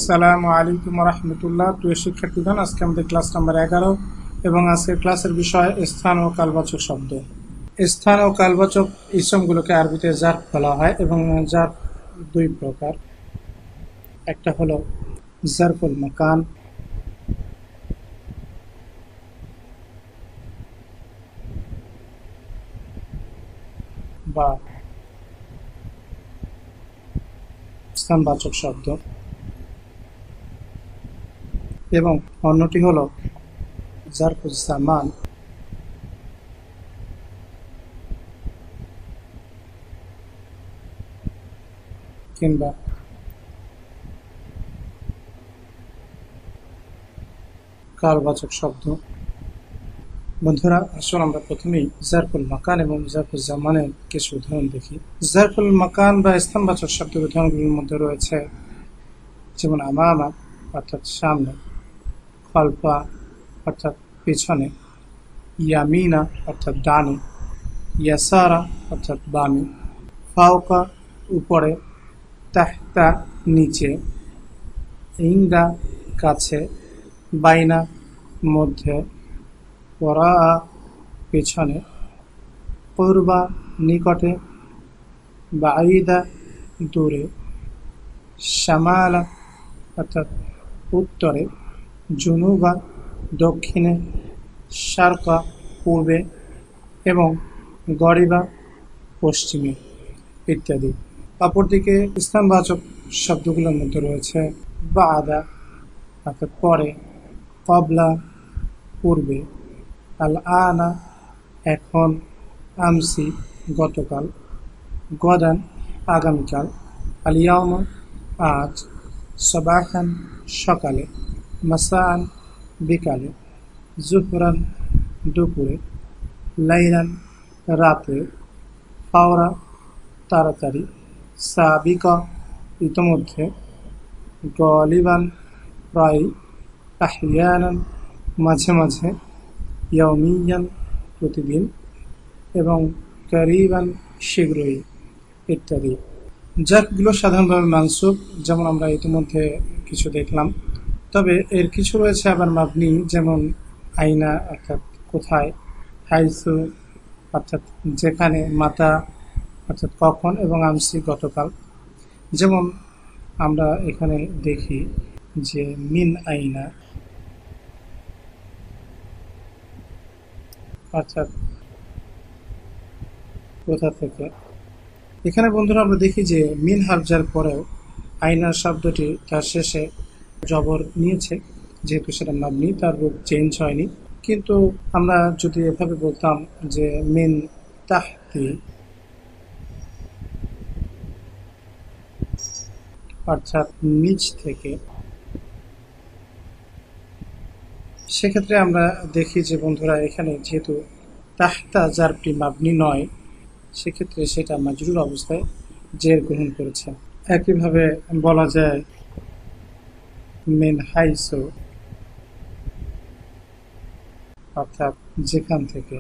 আসসালামু আলাইকুম রহমতুল্লাহ। প্রিয় শিক্ষার্থীগণ, আজকে আমাদের ক্লাস নাম্বার 11 এবং আজকের ক্লাসের বিষয় স্থান ও কালবাচক শব্দ। স্থান ও কালবাচক ইসমগুলোকে আরবিতে জারফ বলা হয় এবং জারফ দুই প্রকার। একটা হলো জারফুল মাকান বা স্থানবাচক শব্দ এবং অন্যটি হলো জারফুল জামান কিংবা কালবাচক শব্দ। বন্ধুরা, আসলে আমরা প্রথমেই জারফুল মাকান এবং জারফুল জামানের কিছু উদাহরণ দেখি। জারফুল মাকান বা স্থানবাচক শব্দের উদাহরণগুলির মধ্যে রয়েছে যেমন আমামা অর্থাৎ সামনে, খলফা অর্থাৎ পিছনে, ইয়ামিনা অর্থাৎ ডানে, ইয়াসারা অর্থাৎ বামে, ফাওকা উপরে, তাহতা নিচে, ইংদা কাছে, বাইনা মধ্যে, ওরা পেছনে, কুরবা নিকটে, বাঈদা দূরে, শামালা অর্থাৎ উত্তরে, জুনুবা দক্ষিণে, শারকা পূর্বে এবং গরিবা পশ্চিমে ইত্যাদি। অপরদিকে স্থানবাচক শব্দগুলোর মধ্যে রয়েছে বাদা অর্থাৎ পরে, কবলা পূর্বে, আল আনা এখন, আমসি গতকাল, গদান আগামীকাল, আল ইয়াউমা আজ, সবাহান সকালে, মাসাআন বিকালে, জুহরান দুপুরে, লাইলান রাতে, ফাওরা তাড়াতাড়ি, সাবিকা ইতোমধ্যে, গলিবান প্রায়, আহইয়ানান মাঝে মাঝে, ইয়াউমিয়ান প্রতিদিন এবং কারিবান শীঘ্রই ইত্যাদি। জারফগুলো সাধারণভাবে মানসুব, যেমন আমরা ইতিমধ্যে কিছু দেখলাম। তবে এর কিছু রয়েছে আবার মাবনি, যেমন আইনা অর্থাৎ কোথায়, হাইসু অর্থাৎ যেখানে, মাতা অর্থাৎ কখন এবং আমসি গতকাল। যেমন আমরা এখানে দেখি যে মিন আইনা অর্থাৎ কোথা থেকে। এখানে বন্ধুরা আমরা দেখি যে মিন হারজার পরেও আইনার শব্দটি তার শেষে জবর নিয়েছে, যেহেতু সেটা মাবনি, তার রূপ চেঞ্জ হয়নি। কিন্তু আমরা যদি এভাবে বলতাম যে মিন তাহতি অর্থাৎ নিচ থেকে, সেক্ষেত্রে আমরা দেখি যে বন্ধুরা এখানে যেহেতু তাহতা জারফটি মাবনি নয়, সেক্ষেত্রে সেটা মাজরুর অবস্থায় জের গ্রহণ করেছে। একইভাবে বলা যায় মিন হাইসু অর্থাৎ যেখান থেকে।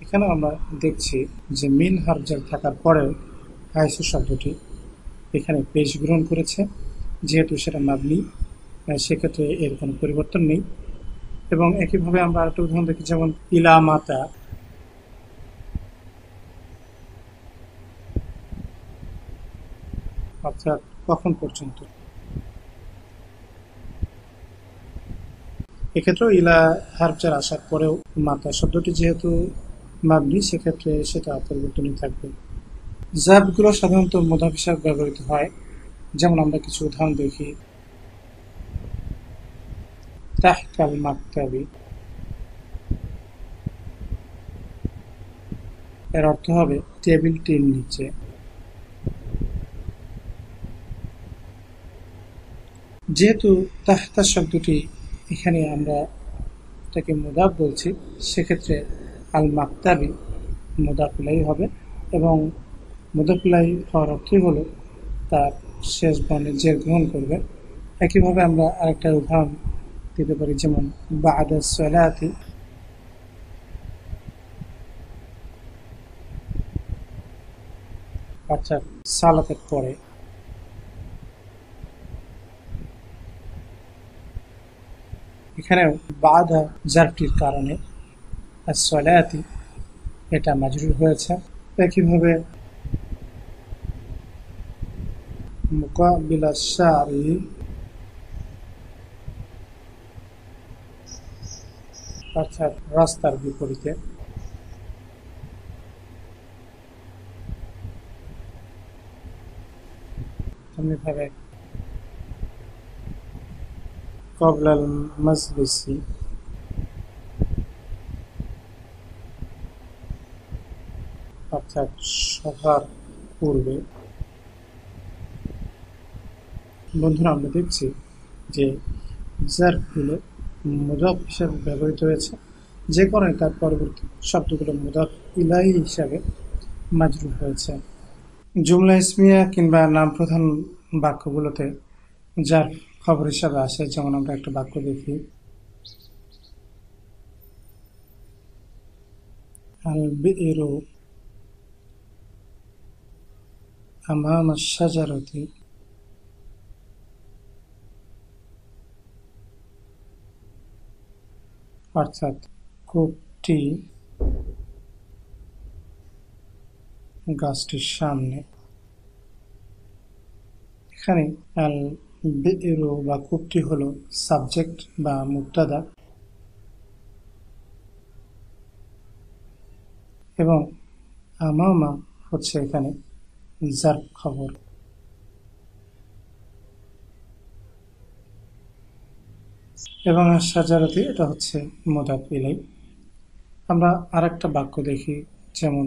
এখানে আমরা দেখছি যে মিন হারজার থাকার পরেও হাইসু শব্দটি এখানে পেশ গ্রহণ করেছে, যেহেতু সেটা মাবনি, সেক্ষেত্রে এর কোনো পরিবর্তন নেই। এবং একইভাবে আমরা আরেকটা উদাহরণ দেখি, যেমন ইলা মাতা অর্থাৎ কখন পর্যন্ত। এক্ষেত্রেও ইলা হারজার আসার পরেও মাতা শব্দটি যেহেতু মাবনি, সেক্ষেত্রে সেটা পরিবর্তনই থাকবে। জারফগুলো সাধারণত মুদাফ হিসাবে ব্যবহৃত হয়, যেমন আমরা কিছু উদাহরণ দেখি। তাহতাল মাকতাবি, এর অর্থ হবে টেবিলটির নিচে। যেহেতু তাহতা শব্দটি এখানে আমরা এটাকে মুদাফ বলছি, সেক্ষেত্রে আল মাকতাবি মুদাফুলাই হবে এবং মুদাফুলাই হওয়ার অর্থই হলো তার শেষ বর্ণে জের গ্রহণ করবে। একইভাবে আমরা আরেকটা উদাহরণ দিতে পারি, যেমন বা'দা সালাতি অর্থাৎ সালাতের পরে। এখানেও বাদা জারটির কারণে আসসালাতি এটা মাজরুর হয়েছে। একইভাবে মুকাবিলা শারি অর্থাৎ রাস্তার বিপরীতে, তেমনিভাবে কবলাল মাজলিসি অর্থাৎ সভার পূর্বে। বন্ধুরা, আমরা দেখছি যে জারগুলো মুদাফ হিসাবে ব্যবহৃত হয়েছে, যে কারণে তার পরবর্তী শব্দগুলো মুদাফ ইলাহি হিসাবে মাজরুর হয়েছে। জুমলা ইসমিয়া কিংবা নাম প্রধান বাক্যগুলোতে যার খবর হিসাবে আসে, যেমন আমরা একটা বাক্য দেখি, আল বিরু আমামা শাজারতি, অর্থাৎ কূপটি গাছটির সামনে। এখানে আল বিরু বা কূপটি হলো সাবজেক্ট বা মুবতাদা এবং আমামা হচ্ছে এখানে যার খবর। এবং শাজারতি এটা হচ্ছে মুদাফ ইলাই। আমরা আরেকটা বাক্য দেখি, যেমন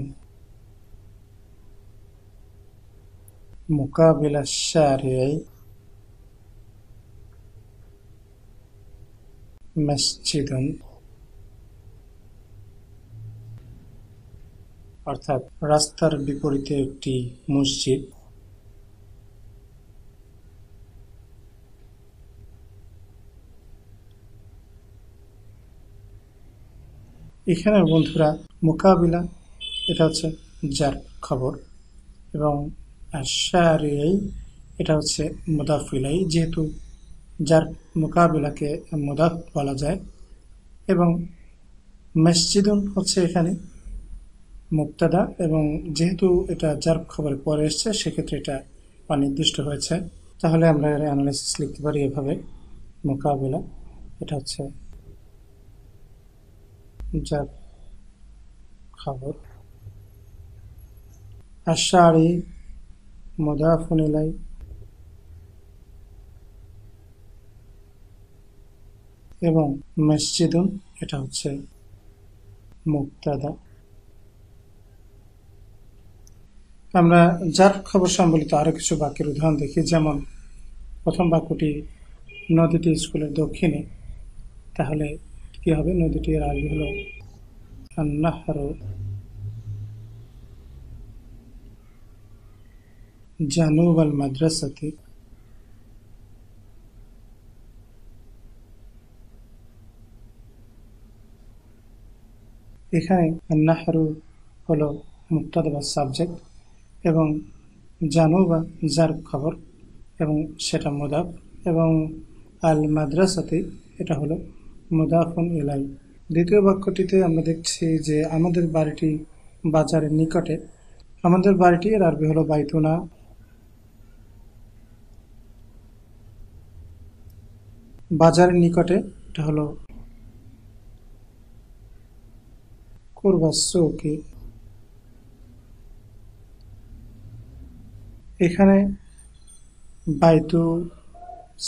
মুকাবিলা শারি'i মসজিদুন, অর্থাৎ রাস্তার বিপরীতে একটি মসজিদ। এখানে বন্ধুরা মুকাবিলা এটা হচ্ছে যার খবর এবং শারি'i এটা হচ্ছে মুদাফ ইলাই, যেহেতু যার মুকাবিলাকে মুদাফ বলা যায়, এবং মসজিদুন হচ্ছে এখানে মুবতাদা, এবং যেহেতু এটা যার খবরের পরে এসছে সেক্ষেত্রে এটা অনির্দিষ্ট হয়েছে। তাহলে আমরা এর অ্যানালাইসিস লিখতে পারি এভাবে, মুকাবিলা এটা হচ্ছে যার খবর, আশআরি মুদাফুন ইলাই, এবং মসজিদুন এটা হচ্ছে মুবতাদা। আমরা যার খবর সম্বলিত আরো কিছু বাক্যের উদাহরণ দেখি, যেমন প্রথম বাক্যটি নদীটি স্কুলের দক্ষিণে, তাহলে কি হবে? নদীটির আরবি হলো আন-নাহরু জানুব আল মাদ্রাসাতি, এখানে আন-নাহরু হলো মুবতাদা বা সাবজেক্ট এবং জানুবা যার খবর এবং সেটা মুদাফ, এবং আল মাদ্রাসাতি এটা হলো মুদাফুন ইলাই। দ্বিতীয় বাক্যটিতে আমরা দেখছি যে আমাদের বাড়িটি বাজারের নিকটে। আমাদের বাড়িটি এর আরবি হলো বাইতুনা, বাজারের নিকটে এটা হলো কুরবাস সুকি। এখানে বাইতু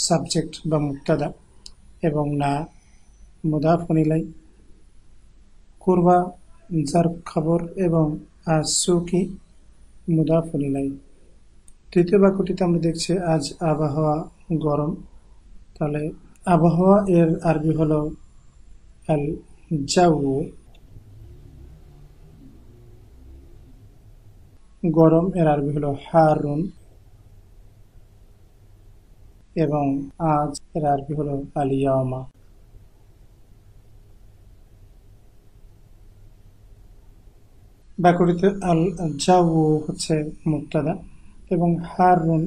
সাবজেক্ট বা মুবতাদা এবং না মুদাফুন ইলাই, কুরবা যার খবর এবং সুকি মুদাফুন ইলাই। তৃতীয় বাক্যটিতে আমরা দেখছি আজ আবহাওয়া গরম, তাহলে আবহাওয়া এর আরবি হলো আল জাউ, গরম এর আরবি হলো হারুন, এবং আজ এর আরবি হলো আল ইয়ামা। বাক্যটিতে আল জাউ হচ্ছে মুবতাদা এবং হারুন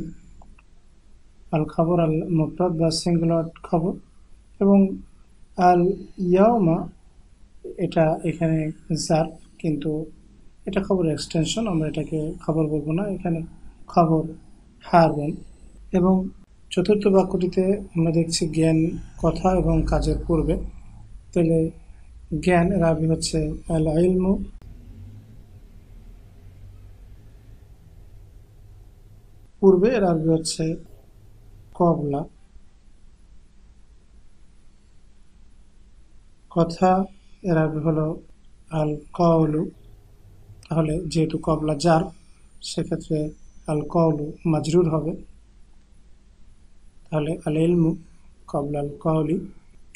আল খবর, আল মুফরাদ বা সিঙ্গুলার খবর, এবং আল ইয়াউমা এটা এখানে জার্ফ, কিন্তু এটা খবর এক্সটেনশন, আমরা এটাকে খবর বলবো না, এখানে খবর হারবেন। এবং চতুর্থ বাক্যটিতে আমরা দেখছি জ্ঞান কথা এবং কাজের পূর্বে। তাহলে জ্ঞান এর আরবি হচ্ছে আল ইলমু, পূর্বে এর আরবি হচ্ছে কবলা, কথা এর আরবি হলো আল কওলু। তাহলে যেহেতু কবলা জার, সেক্ষেত্রে আল কওলু মাজরুর হবে, তাহলে আল ইলমু কবলা আল কওলি।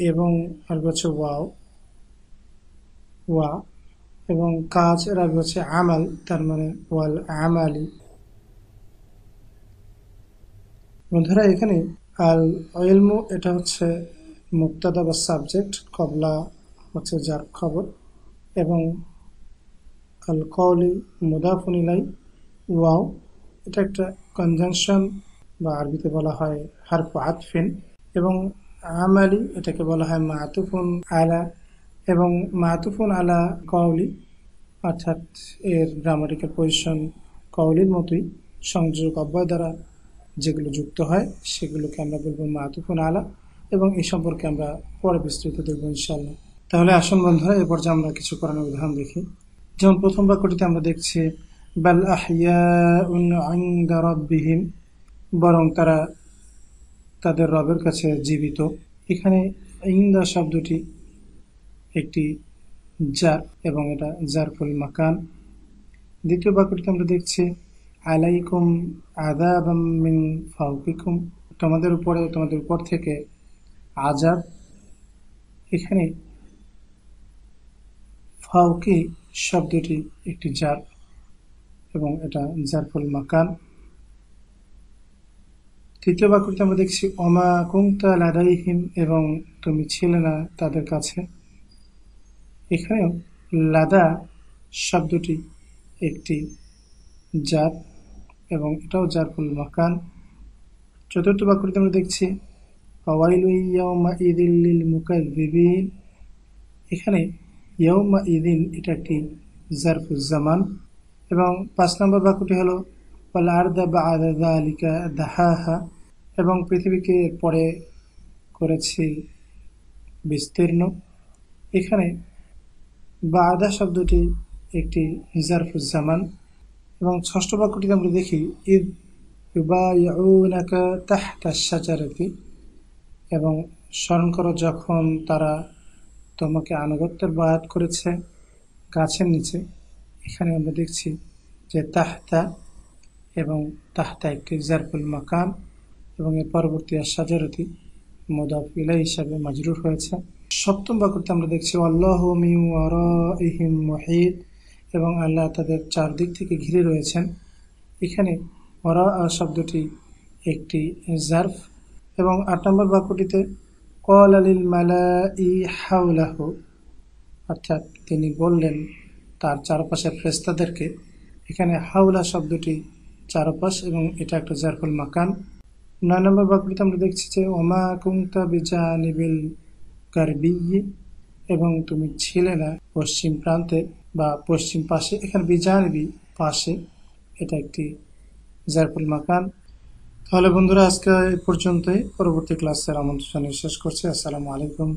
এবং আরবি হচ্ছে ওয়া, এবং কাজ এর আরবি হচ্ছে আমাল, তার মানে ওয়াল আমালি। বন্ধুরা, এখানে আল ইলমু এটা হচ্ছে মুবতাদা বা সাবজেক্ট, কবলা হচ্ছে যার খবর, এবং আল কওলি মুদাফুন ইলাই, ওয়াও এটা একটা কনজাংশন বা আরবিতে বলা হয় হারফু আতফিন, এবং আমালি এটাকে বলা হয় মাতুফুন আলা, এবং মাতুফুন আলা কওলি অর্থাৎ এর গ্রামাটিক্যাল পজিশন কওলির মতোই, সংযোগ অব্যয় দ্বারা যেগুলো যুক্ত হয় সেগুলোকে আমরা বলবো মাতুফুন আলা, এবং এই সম্পর্কে আমরা পরে বিস্তৃত দেখবো ইনশাআল্লাহ। তাহলে আসুন বন্ধুরা, এরপর যে আমরা কিছু কোরআনের উদাহরণ দেখি। যেমন প্রথম বাক্যটিতে আমরা দেখছি বাল আহইয়াউন ইনদা রাব্বিহিম, বরং তারা তাদের রবের কাছে জীবিত। এখানে ইনদা শব্দটি একটি জার, এবং এটা জারফুল মাকান। দ্বিতীয় বাক্যটিতে আমরা দেখছি আলাইকুম আযাবাম মিন ফাওকিকুম, তোমাদের উপর থেকে আযাব। এখানে ফাওকি শব্দটি একটি জার, এবং এটা জারফুল মাকান। তৃতীয় বাক্যটিতে আমরা দেখছি ওমা কুনতা লাদাইহিম, এবং তুমি ছিলে না তাদের কাছে। এখানেও লাদা শব্দটি একটি জার, এবং এটাও জারফুল মাকান। চতুর্থ বাক্যটিতে আমরা দেখছি ফাওয়াইলু ইয়াউমা ইযিল লিল মুকাযযিবিন, এখানে ইয়াউমা ইযিন এটা একটি জারফুল জামান। এবং 5 নম্বর বাক্যটি হলো ওয়াল আরদা বা'দা যালিকা দাহাহা, এবং পৃথিবীকে পরে করেছি বিস্তীর্ণ। এখানে বা'দা শব্দটি একটি জারফুল জামান। এবং ষষ্ঠ বাক্যটিতে আমরা দেখি ইয ইউবাইউনাকা তাহতা আশ-শাজারাতি, এবং স্মরণ করো যখন তারা তোমাকে আনুগত্যের বায়াত করেছে গাছের নিচে। এখানে আমরা দেখছি যে তাহতা, এবং তাহতা একটি জারফুল মাকান, এবং এর পরবর্তী আশ-শাজারাতি মুদাফ ইলাইহি হিসাবে মাজরুর হয়েছে। সপ্তম বাক্যটিতে আমরা দেখছি আল্লাহু মিন ওয়ারাইহিম মুহিত, এবং আল্লাহ তাদের চারদিক থেকে ঘিরে রয়েছেন। এখানে ওয়ারা শব্দটি একটি জারফ। এবং 8 নম্বর বাক্যটিতে ক্বালা লিল মালাই হাওলাহু, অর্থাৎ তিনি বললেন তার চারপাশের ফেরেশতাদেরকে। এখানে হাওলা শব্দটি চারপাশ, এবং এটা একটা জারফুল মাকান। 9 নম্বর বাক্যটিতে আমরা দেখছি যে ওমা কুনতা বিজানিবিল গারবিয়্যি, এবং তুমি ছিলে না পশ্চিম প্রান্তে বা পশ্চিম পাশে। এখানে বিজানিবি পাশে, এটা একটি জারফুল মাকান। তাহলে বন্ধুরা, আজকে এই পর্যন্তই। পরবর্তী ক্লাসের আমন্ত্রণ শেষ করছি। আসসালামু আলাইকুম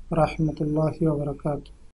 ওয়া রাহমাতুল্লাহি ওয়া বারাকাতুহু।